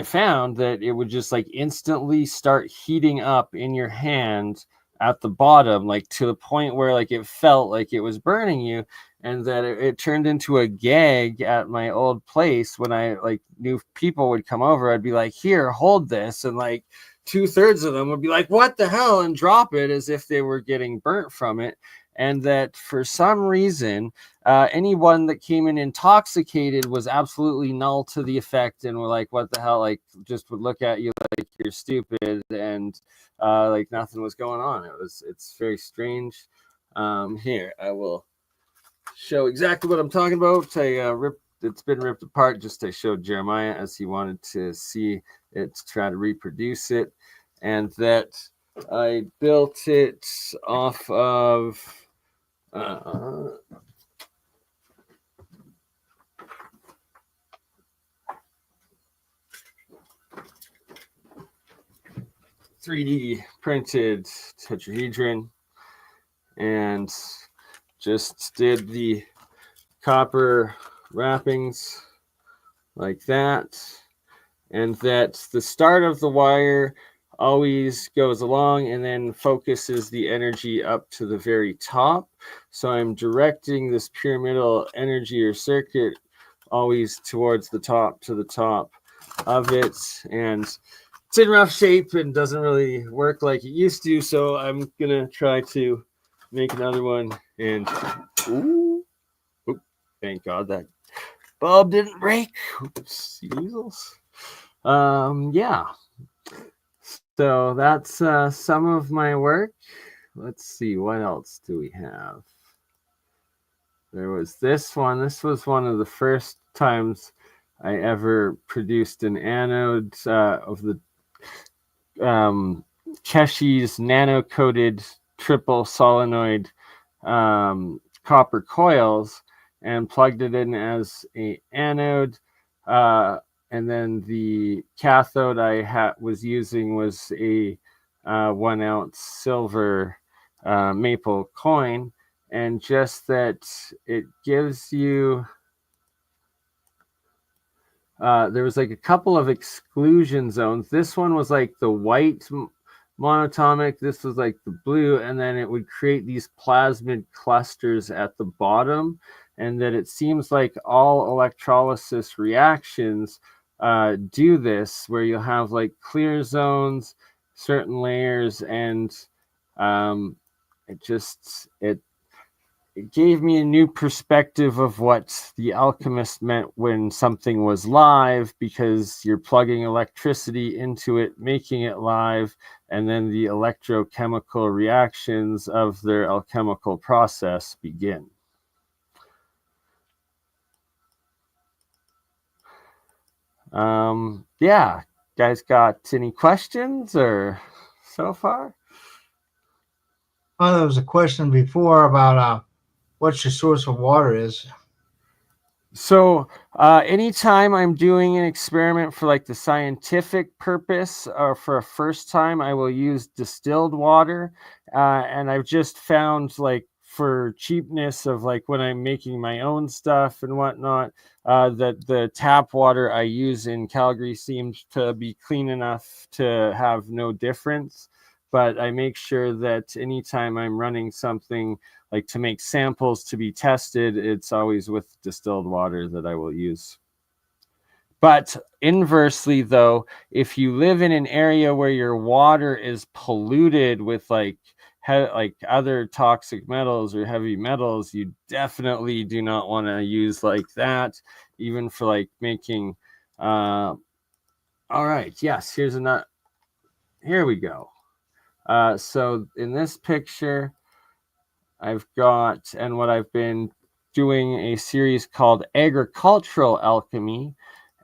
found that it would just like instantly start heating up in your hand at the bottom, like to the point where like it felt like it was burning you. And that it turned into a gag at my old place. When I like knew people would come over, I'd be like, here, hold this, and like 2/3 of them would be like, what the hell, and drop it as if they were getting burnt from it. And that for some reason, anyone that came in intoxicated was absolutely null to the effect, and were like, what the hell, like just would look at you like you're stupid, and like nothing was going on. It's very strange. Here, I will show exactly what I'm talking about. It's been ripped apart just to show Jeremiah, as he wanted to see it, to try to reproduce it. And that I built it off of 3D printed tetrahedron, and just did the copper wrappings like that. And that the start of the wire always goes along and then focuses the energy up to the very top. So I'm directing this pyramidal energy or circuit always towards the top, to the top of it. And it's in rough shape and doesn't really work like it used to. So I'm going to try to make another one. And thank God that bulb didn't break. Oops, weasels. Yeah. So that's some of my work. Let's see, what else do we have? There was this one. This was one of the first times I ever produced an anode of the Keshi's nano-coated triple solenoid copper coils, and plugged it in as a anode. And then the cathode I was using was a 1 ounce silver maple coin. And just that it gives you, there was like a couple of exclusion zones. This one was like the white monatomic, this was like the blue, and then it would create these plasmid clusters at the bottom. And that it seems like all electrolysis reactions do this, where you'll have like clear zones, certain layers, and it gave me a new perspective of what the alchemist meant when something was live, because you're plugging electricity into it, making it live, and then the electrochemical reactions of their alchemical process begin. Yeah, guys got any questions or so far? Oh, there was a question before about what your source of water is. So anytime I'm doing an experiment for like the scientific purpose or for a first time, I will use distilled water. And I've just found, like, for cheapness of like when I'm making my own stuff and whatnot, that the tap water I use in Calgary seems to be clean enough to have no difference. But I make sure that anytime I'm running something like to make samples to be tested, it's always with distilled water that I will use. But inversely, though, if you live in an area where your water is polluted with like other toxic metals or heavy metals, you definitely do not want to use like that, even for like making. All right, yes, here's another. Here we go. So in this picture, I've got, and what I've been doing a series called Agricultural Alchemy.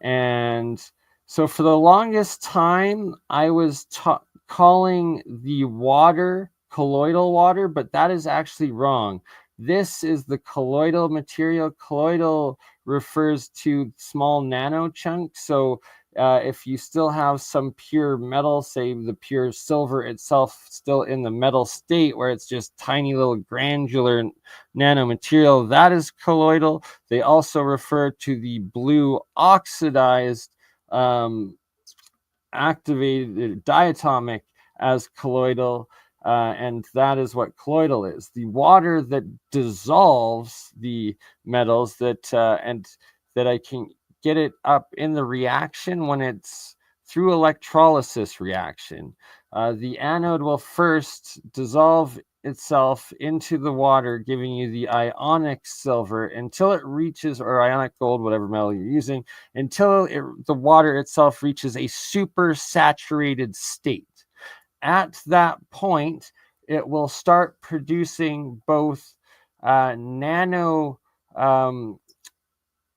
And so for the longest time, I was calling the water colloidal water, but that is actually wrong. This is the colloidal material. Colloidal refers to small nano chunks. So if you still have some pure metal, say the pure silver itself still in the metal state where it's just tiny little granular nanomaterial, that is colloidal. They also refer to the blue oxidized activated diatomic as colloidal, and that is what colloidal is. The water that dissolves the metals and that I can get it up in the reaction when it's through electrolysis reaction. The anode will first dissolve itself into the water, giving you the ionic silver until it reaches, or ionic gold, whatever metal you're using, until the water itself reaches a super saturated state. At that point, it will start producing both nano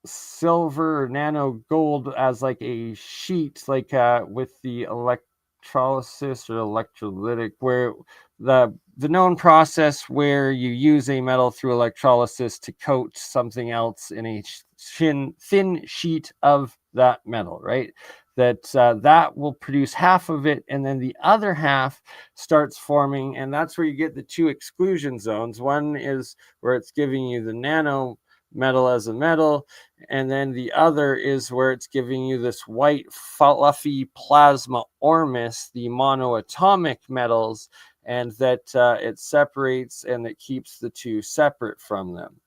silver or nano gold as like a sheet, like with the electrolysis or electrolytic, where the known process where you use a metal through electrolysis to coat something else in a thin sheet of that metal, right? That will produce half of it, and then the other half starts forming, and that's where you get the two exclusion zones. One is where it's giving you the nano metal as a metal, and then the other is where it's giving you this white fluffy plasma ormus, the monoatomic metals, and that it separates and it keeps the two separate from them.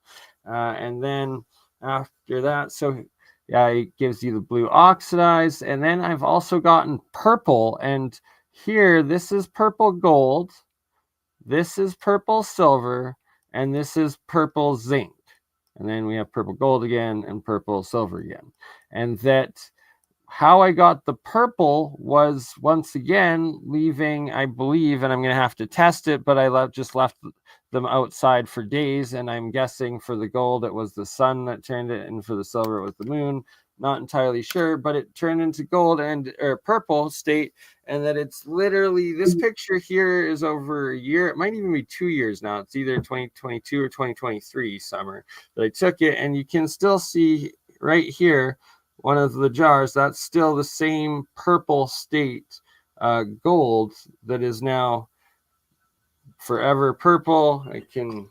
And then after that, so yeah, it gives you the blue oxidized, and then I've also gotten purple, and here this is purple gold, this is purple silver, and this is purple zinc. And then we have purple gold again and purple silver again. And that how I got the purple was once again leaving, I believe, and I'm going to have to test it, but I just left them outside for days. And I'm guessing for the gold, it was the sun that turned it, and for the silver, it was the moon. Not entirely sure, but it turned into gold or purple state. And that it's literally, this picture here is over a year. It might even be 2 years now. It's either 2022 or 2023 summer that I took it. And you can still see right here, one of the jars, that's still the same purple state gold that is now forever purple. I can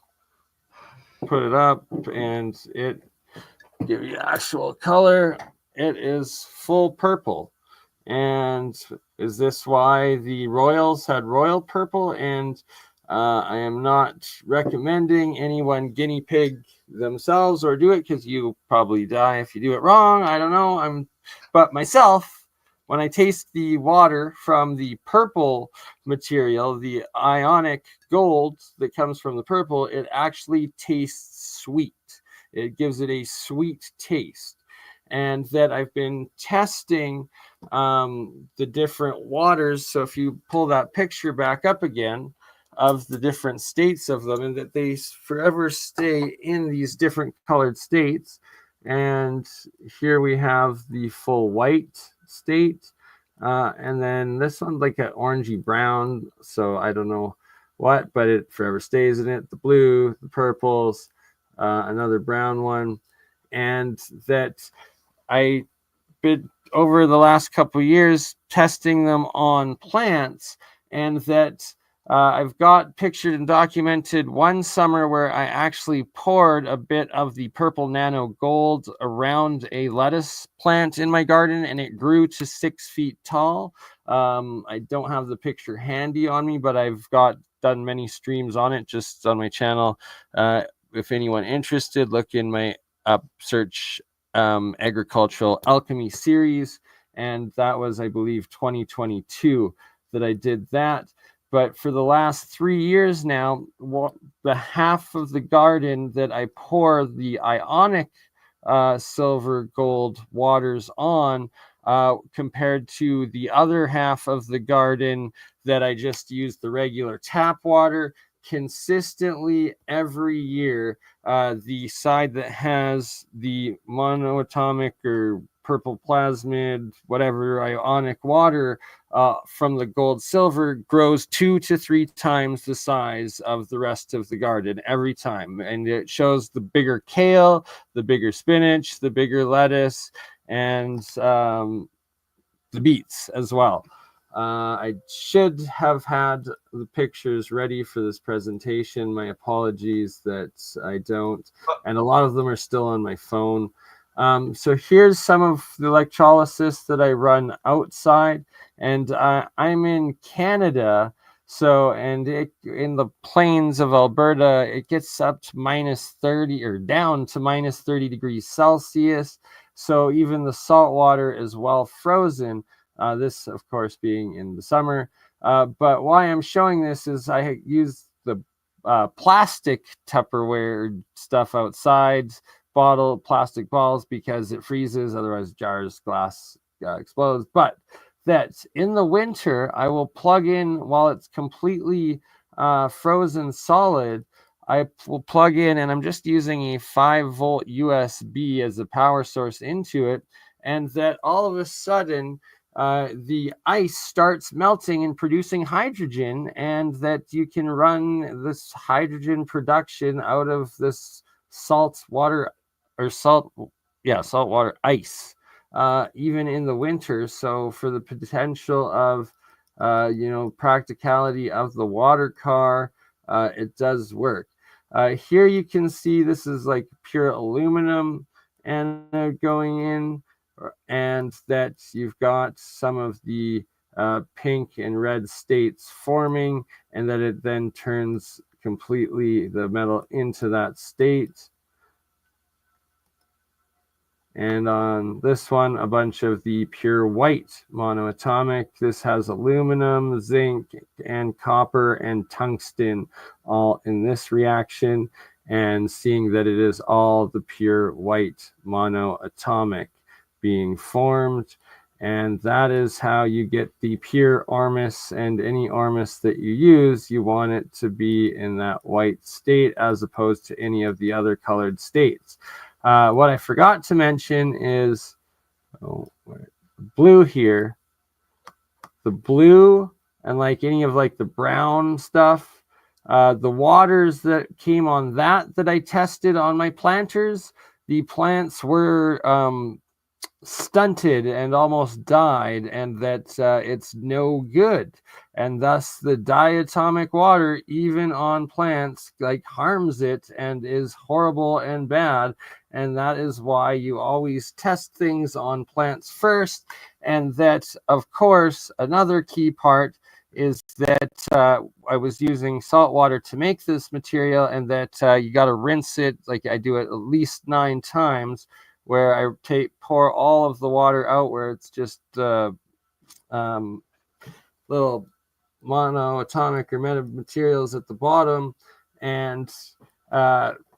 put it up and it give you actual color. It is full purple. And is this why the Royals had royal purple? And I am not recommending anyone guinea pig themselves or do it, because you probably die if you do it wrong. I don't know. But myself, when I taste the water from the purple material, the ionic gold that comes from the purple, it actually tastes sweet. It gives it a sweet taste. And that I've been testing the different waters. So if you pull that picture back up again of the different states of them, and that they forever stay in these different colored states. And here we have the full white state. And then this one's like an orangey brown. So I don't know what, but it forever stays in it. The blue, the purples, another brown one. And that I been over the last couple of years testing them on plants, and that I've got pictured and documented one summer where I actually poured a bit of the purple nano gold around a lettuce plant in my garden, and it grew to 6 feet tall. I don't have the picture handy on me, but I've done many streams on it just on my channel. If anyone interested, look in my search agricultural alchemy series, and that was, I believe, 2022 that I did that. But for the last 3 years now, the half of the garden that I pour the ionic silver gold waters on, compared to the other half of the garden that I just use the regular tap water, consistently every year, the side that has the monoatomic or purple plasmid, whatever ionic water from the gold silver grows 2 to 3 times the size of the rest of the garden every time. And it shows the bigger kale, the bigger spinach, the bigger lettuce, and the beets as well. I should have had the pictures ready for this presentation. My apologies that I don't. And a lot of them are still on my phone. So here's some of the electrolysis that I run outside. And I'm in Canada. So, and in the plains of Alberta, it gets up to minus 30 or down to minus 30 degrees Celsius. So even the salt water is well frozen. This, of course, being in the summer. But why I'm showing this is I use the plastic Tupperware stuff outside, plastic bottles, because it freezes. Otherwise, jars, glass explodes. But that in the winter, I will plug in while it's completely frozen solid. I will plug in, and I'm just using a 5-volt USB as a power source into it. And that all of a sudden, the ice starts melting and producing hydrogen, and that you can run this hydrogen production out of this salt water ice, even in the winter. So for the potential of, practicality of the water car, it does work. Here you can see this is like pure aluminum anode going in, and that you've got some of the pink and red states forming, and that it then turns completely the metal into that state. And on this one, a bunch of the pure white monoatomic. This has aluminum, zinc, and copper and tungsten all in this reaction, and seeing that it is all the pure white monoatomic being formed. And that is how you get the pure ormus, and any ormus that you use, you want it to be in that white state as opposed to any of the other colored states. What I forgot to mention is blue here. The blue and like any of like the brown stuff, the waters that came on that I tested on my planters, the plants were stunted and almost died, and that it's no good, and thus the diatomic water even on plants like harms it and is horrible and bad. And that is why you always test things on plants first. And that, of course, another key part is that I was using salt water to make this material, and that you got to rinse it, like I do it at least 9 times, where I pour all of the water out where it's just little monoatomic or metamaterials at the bottom, and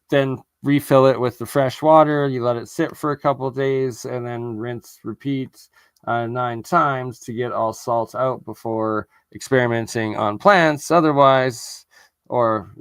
then refill it with the fresh water. You let it sit for a couple of days, and then rinse, repeat 9 times to get all salt out before experimenting on plants. Otherwise, or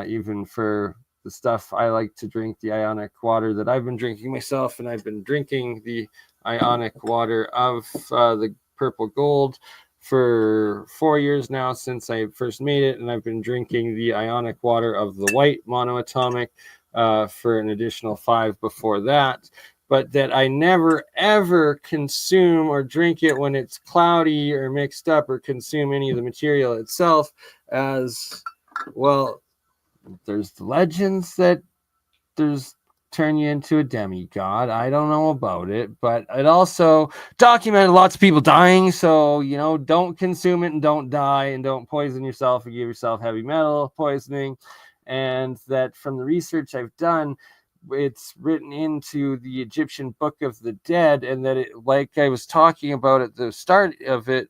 even for the stuff I like to drink, the ionic water that I've been drinking myself, and I've been drinking the ionic water of the purple gold for 4 years now since I first made it, and I've been drinking the ionic water of the white monoatomic for an additional 5 before that. But that I never ever consume or drink it when it's cloudy or mixed up, or consume any of the material itself, as well. There's the legends that turn you into a demigod. I don't know about it, but it also documented lots of people dying. So, don't consume it and don't die, and don't poison yourself and give yourself heavy metal poisoning. And that from the research I've done, it's written into the Egyptian Book of the Dead, and that it, like I was talking about at the start of it,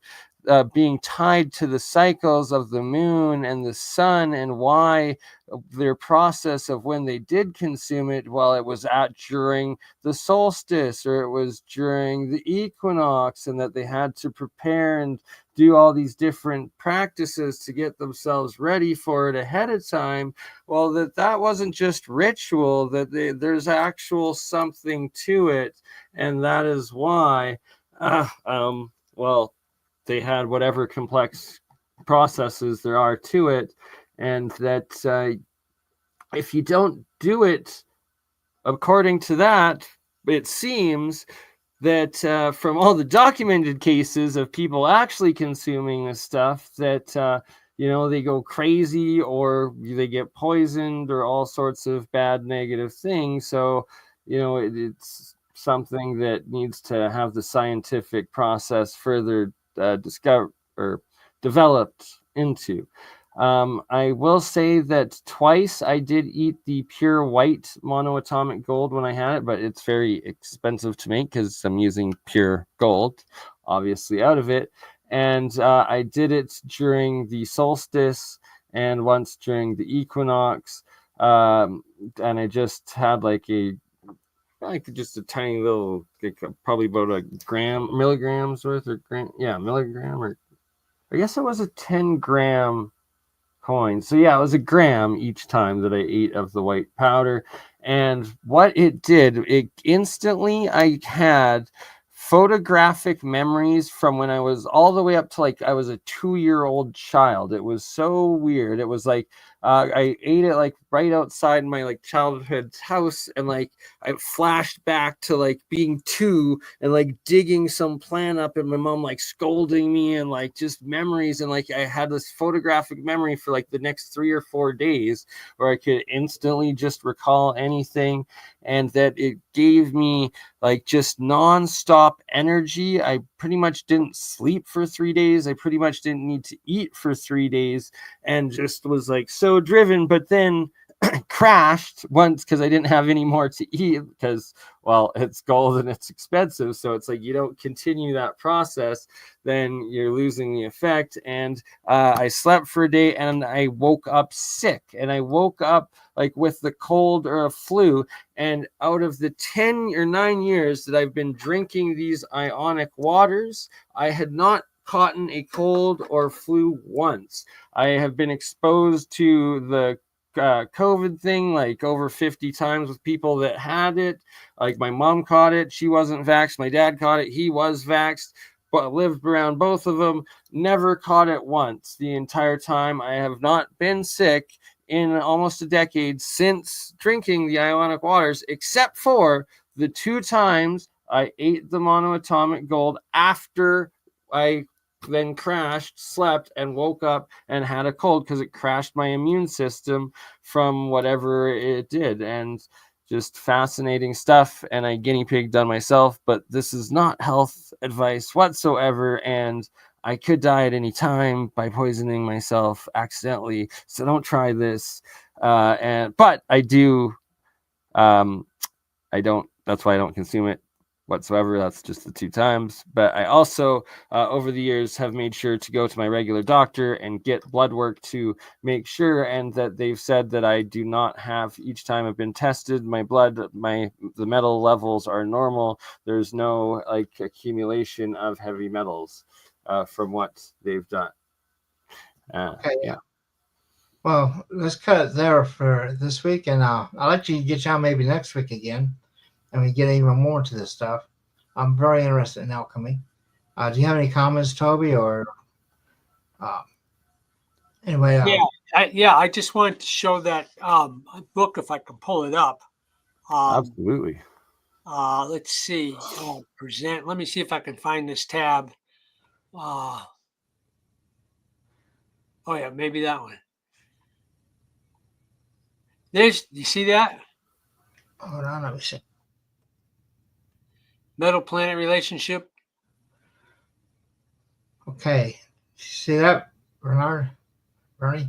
being tied to the cycles of the moon and the sun, and why their process of when they did consume it, while it was during the solstice or it was during the equinox, and that they had to prepare and do all these different practices to get themselves ready for it ahead of time. Well, that wasn't just ritual, that there's actual something to it. And that is why, well, they had whatever complex processes there are to it. And that if you don't do it according to that, it seems that from all the documented cases of people actually consuming this stuff, that they go crazy or they get poisoned or all sorts of bad negative things. So it's something that needs to have the scientific process further discovered or developed into. I will say that twice I did eat the pure white monoatomic gold when I had it, but it's very expensive to make because I'm using pure gold, obviously, out of it. And I did it during the solstice and once during the equinox. And I just had just a tiny little, probably about a milligrams worth, or milligram, or I guess it was a 10-gram coin. So yeah, it was a gram each time that I ate of the white powder. And what it did, it instantly, I had photographic memories from when I was all the way up to I was a 2-year-old child. It was so weird. It was I ate it right outside my childhood house, and I flashed back to being 2 and digging some plant up, and my mom scolding me, and just memories, and I had this photographic memory for the next 3 or 4 days where I could instantly just recall anything, and that it gave me just non-stop energy. I pretty much didn't sleep for 3 days. I pretty much didn't need to eat for 3 days, and just was so driven. But then crashed once because I didn't have any more to eat, because it's gold and it's expensive. So it's you don't continue that process, then you're losing the effect. And I slept for a day and I woke up sick, and I woke up with the cold or a flu. And out of the 10 or 9 years that I've been drinking these ionic waters, I had not caught a cold or flu once. I have been exposed to the COVID thing over 50 times with people that had it. My mom caught it, she wasn't vaxxed. My dad caught it, he was vaxxed, but lived around both of them. Never caught it once the entire time. I have not been sick in almost a decade since drinking the ionic waters, except for the 2 times I ate the monoatomic gold after I then crashed, slept, and woke up and had a cold, because it crashed my immune system from whatever it did. And just fascinating stuff. And I guinea pigged on myself, but this is not health advice whatsoever. And I could die at any time by poisoning myself accidentally. So don't try this. But I do. I don't. That's why I don't consume it whatsoever. That's just the 2 times. But I also over the years have made sure to go to my regular doctor and get blood work to make sure, and that they've said that I do not have, each time I've been tested, my blood, the metal levels are normal. There's no accumulation of heavy metals from what they've done. Okay, yeah. Well, let's cut it there for this week, and I'll let you get you on maybe next week again, and we get even more into this stuff. I'm very interested in alchemy. Do you have any comments, Toby, or anyway? I just wanted to show that book, if I can pull it up. Absolutely. Let's see. Present. Let me see if I can find this tab. Oh yeah, maybe that one. You see that? Hold on, let me see. Metal planet relationship. Okay. See that, Bernie?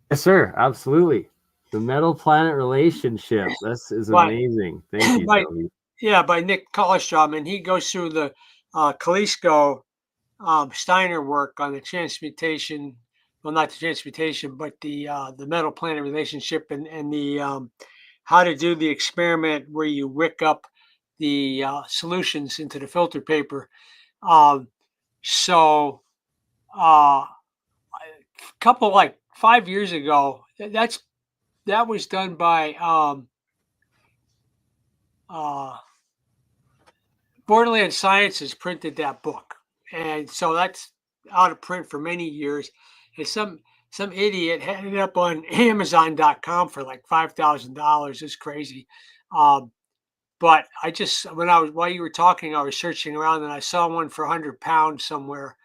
Yes, sir. Absolutely. The metal planet relationship. This is amazing. Thank you, Toby. Yeah, by Nick Kollerstrom, and he goes through the Kalisko Steiner work on the transmutation. Well, not the transmutation, but the metal planet relationship, and the how to do the experiment where you wick up the solutions into the filter paper. So a couple, like 5 years ago, that was done by Borderland Sciences printed that book, and so that's out of print for many years. And some idiot had it up on Amazon.com for like $5,000. It's crazy. But I just while you were talking, I was searching around and I saw one for £100 somewhere.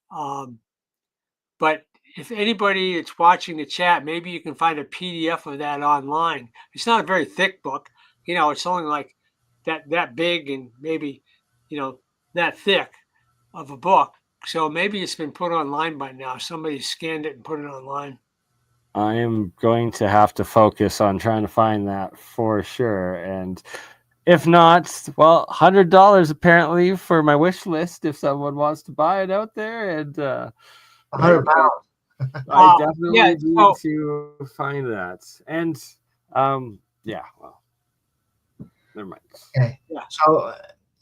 But if anybody that's watching the chat, maybe you can find a PDF of that online. It's not a very thick book. It's only like that big and maybe, that thick of a book. So maybe it's been put online by now. Somebody scanned it and put it online. I am going to have to focus on trying to find that for sure. And if not, well, $100 apparently for my wish list if someone wants to buy it out there. And £100. I definitely yeah, need to find that. And yeah, well, never mind. Okay. Yeah. So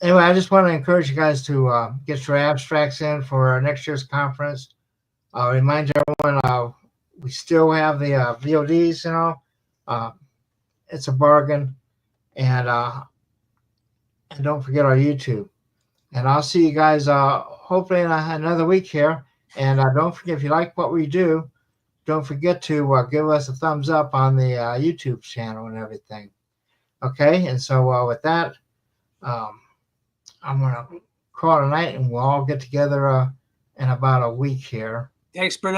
anyway, I just want to encourage you guys to get your abstracts in for our next year's conference. Remind everyone, we still have the VODs. It's a bargain, and don't forget our YouTube. And I'll see you guys hopefully in another week here. And don't forget, if you like what we do, don't forget to give us a thumbs up on the YouTube channel and everything. Okay, and so with that, I'm going to call it a night, and we'll all get together in about a week here. Thanks, Bernard.